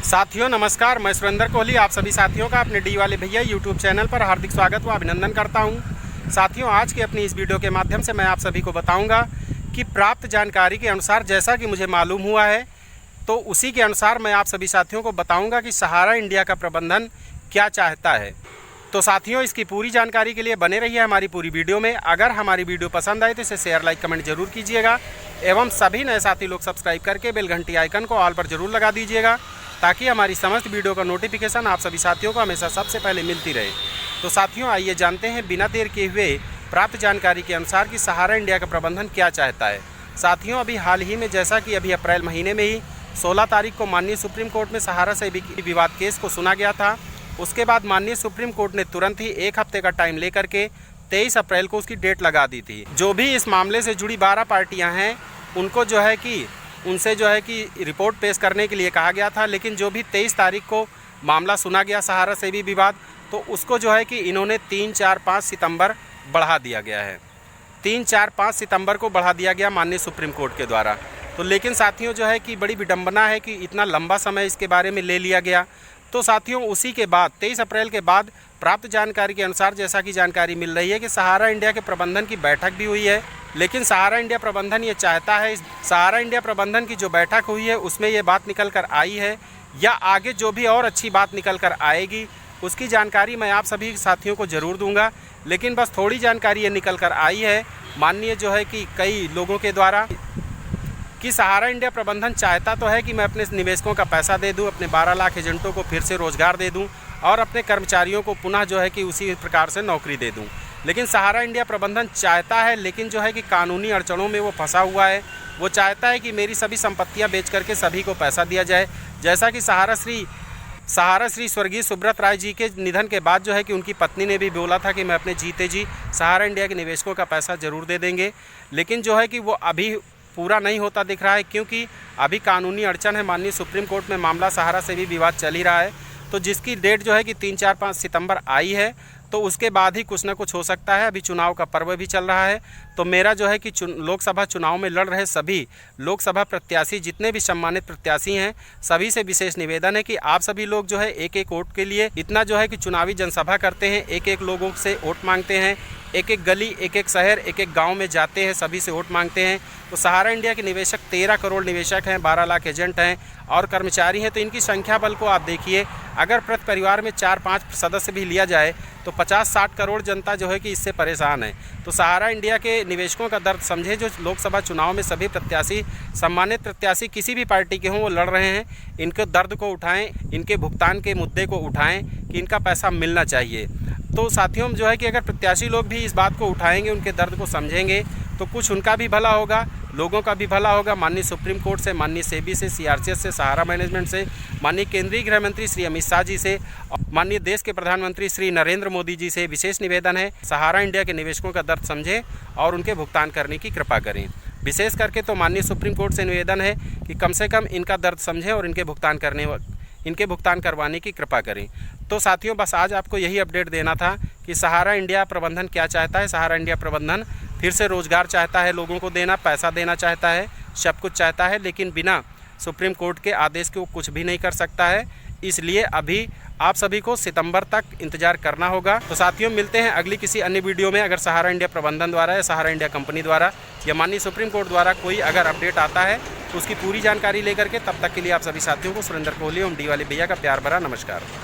साथियों नमस्कार, मैं सुरेंद्र कोहली आप सभी साथियों का अपने डी वाले भैया यूट्यूब चैनल पर हार्दिक स्वागत व अभिनंदन करता हूं। साथियों, आज की अपनी इस वीडियो के माध्यम से मैं आप सभी को बताऊंगा कि प्राप्त जानकारी के अनुसार जैसा कि मुझे मालूम हुआ है तो उसी के अनुसार मैं आप सभी साथियों को बताऊँगा कि सहारा इंडिया का प्रबंधन क्या चाहता है। तो साथियों, इसकी पूरी जानकारी के लिए बने रहिए हमारी पूरी वीडियो में। अगर हमारी वीडियो पसंद आए तो इसे शेयर लाइक कमेंट जरूर कीजिएगा एवं सभी नए साथी लोग सब्सक्राइब करके बेल घंटी आइकन को ऑल पर जरूर लगा दीजिएगा ताकि हमारी समस्त वीडियो का नोटिफिकेशन आप सभी साथियों को हमेशा सबसे पहले मिलती रहे। तो साथियों, आइए जानते हैं बिना देर किए हुए प्राप्त जानकारी के अनुसार कि सहारा इंडिया का प्रबंधन क्या चाहता है। साथियों, अभी हाल ही में जैसा कि अभी अप्रैल महीने में ही 16 तारीख को माननीय सुप्रीम कोर्ट में सहारा से विवाद केस को सुना गया था। उसके बाद माननीय सुप्रीम कोर्ट ने तुरंत ही एक हफ्ते का टाइम लेकर के 23 अप्रैल को उसकी डेट लगा दी थी। जो भी इस मामले से जुड़ी 12 पार्टियां हैं उनको उनसे रिपोर्ट पेश करने के लिए कहा गया था, लेकिन जो भी 23 तारीख को मामला सुना गया सहारा से भी विवाद, तो उसको इन्होंने 3, 4, 5 सितंबर बढ़ा दिया गया है। 3, 4, 5 सितंबर को बढ़ा दिया गया माननीय सुप्रीम कोर्ट के द्वारा। तो लेकिन साथियों बड़ी विडंबना है कि इतना लंबा समय इसके बारे में ले लिया गया। तो साथियों, उसी के बाद 23 अप्रैल के बाद प्राप्त जानकारी के अनुसार जैसा कि जानकारी मिल रही है कि सहारा इंडिया के प्रबंधन की बैठक भी हुई है, लेकिन सहारा इंडिया प्रबंधन ये चाहता है, सहारा इंडिया प्रबंधन की जो बैठक हुई है उसमें ये बात निकल कर आई है या आगे जो भी और अच्छी बात निकल कर आएगी उसकी जानकारी मैं आप सभी साथियों को ज़रूर दूंगा। लेकिन बस थोड़ी जानकारी ये निकल कर आई है माननीय कि कई लोगों के द्वारा कि सहारा इंडिया प्रबंधन चाहता तो है कि मैं अपने निवेशकों का पैसा दे दूं, अपने 12 लाख एजेंटों को फिर से रोज़गार दे दूं और अपने कर्मचारियों को पुनः उसी प्रकार से नौकरी दे दूं। लेकिन सहारा इंडिया प्रबंधन चाहता है, लेकिन कि कानूनी अड़चनों में वो फंसा हुआ है। वो चाहता है कि मेरी सभी संपत्तियां बेच करके सभी को पैसा दिया जाए। जैसा कि सहारा श्री स्वर्गीय सुब्रत राय जी के निधन के बाद कि उनकी पत्नी ने भी बोला था कि मैं अपने जीते जी सहारा इंडिया के निवेशकों का पैसा ज़रूर दे देंगे, लेकिन कि वो अभी पूरा नहीं होता दिख रहा है क्योंकि अभी कानूनी अड़चन है। माननीय सुप्रीम कोर्ट में मामला सहारा से भी विवाद चल ही रहा है। तो जिसकी डेट कि 3, 4, 5 सितंबर आई है, तो उसके बाद ही कुछ ना कुछ हो सकता है। अभी चुनाव का पर्व भी चल रहा है। तो मेरा कि लोकसभा चुनाव में लड़ रहे सभी लोकसभा प्रत्याशी, जितने भी सम्मानित प्रत्याशी हैं, सभी से विशेष निवेदन है कि आप सभी लोग एक वोट के लिए इतना कि चुनावी जनसभा करते हैं, एक लोगों से वोट मांगते हैं, एक गली, एक शहर, एक गांव में जाते हैं, सभी से वोट मांगते हैं। तो सहारा इंडिया के निवेशक 13 करोड़ निवेशक हैं, 12 लाख एजेंट हैं और कर्मचारी हैं। तो इनकी संख्या बल को आप देखिए, अगर प्रति परिवार में 4-5 सदस्य भी लिया जाए तो 50-60 करोड़ जनता कि इससे परेशान है। तो सहारा इंडिया के निवेशकों का दर्द समझे। जो लोकसभा चुनाव में सभी प्रत्याशी, सम्मानित प्रत्याशी किसी भी पार्टी के हों, वो लड़ रहे हैं, इनके दर्द को उठाएं, इनके भुगतान के मुद्दे को उठाएं कि इनका पैसा मिलना चाहिए। तो साथियों, कि अगर प्रत्याशी लोग भी इस बात को उठाएंगे, उनके दर्द को समझेंगे, तो कुछ उनका भी भला होगा, लोगों का भी भला होगा। माननीय सुप्रीम कोर्ट से, माननीय सेबी से, सीआरसीएस से, सहारा मैनेजमेंट से, माननीय केंद्रीय गृह मंत्री श्री अमित शाह जी से, माननीय देश के प्रधानमंत्री श्री नरेंद्र मोदी जी से विशेष निवेदन है, सहारा इंडिया के निवेशकों का दर्द समझें और उनके भुगतान करने की कृपा करें। विशेष करके तो माननीय सुप्रीम कोर्ट से निवेदन है कि कम से कम इनका दर्द समझें और इनके भुगतान करवाने की कृपा करें। तो साथियों, बस आज आपको यही अपडेट देना था कि सहारा इंडिया प्रबंधन क्या चाहता है। सहारा इंडिया प्रबंधन फिर से रोज़गार चाहता है, लोगों को देना, पैसा देना चाहता है, सब कुछ चाहता है, लेकिन बिना सुप्रीम कोर्ट के आदेश के वो कुछ भी नहीं कर सकता है। इसलिए अभी आप सभी को सितंबर तक इंतज़ार करना होगा। तो साथियों, मिलते हैं अगली किसी अन्य वीडियो में। अगर सहारा इंडिया प्रबंधन द्वारा या सहारा इंडिया कंपनी द्वारा या माननीय सुप्रीम कोर्ट द्वारा कोई अगर अपडेट आता है तो उसकी पूरी जानकारी लेकर के, तब तक के लिए आप सभी साथियों को सुरेंद्र कोहली एवं डी वाले भैया का प्यार भरा नमस्कार।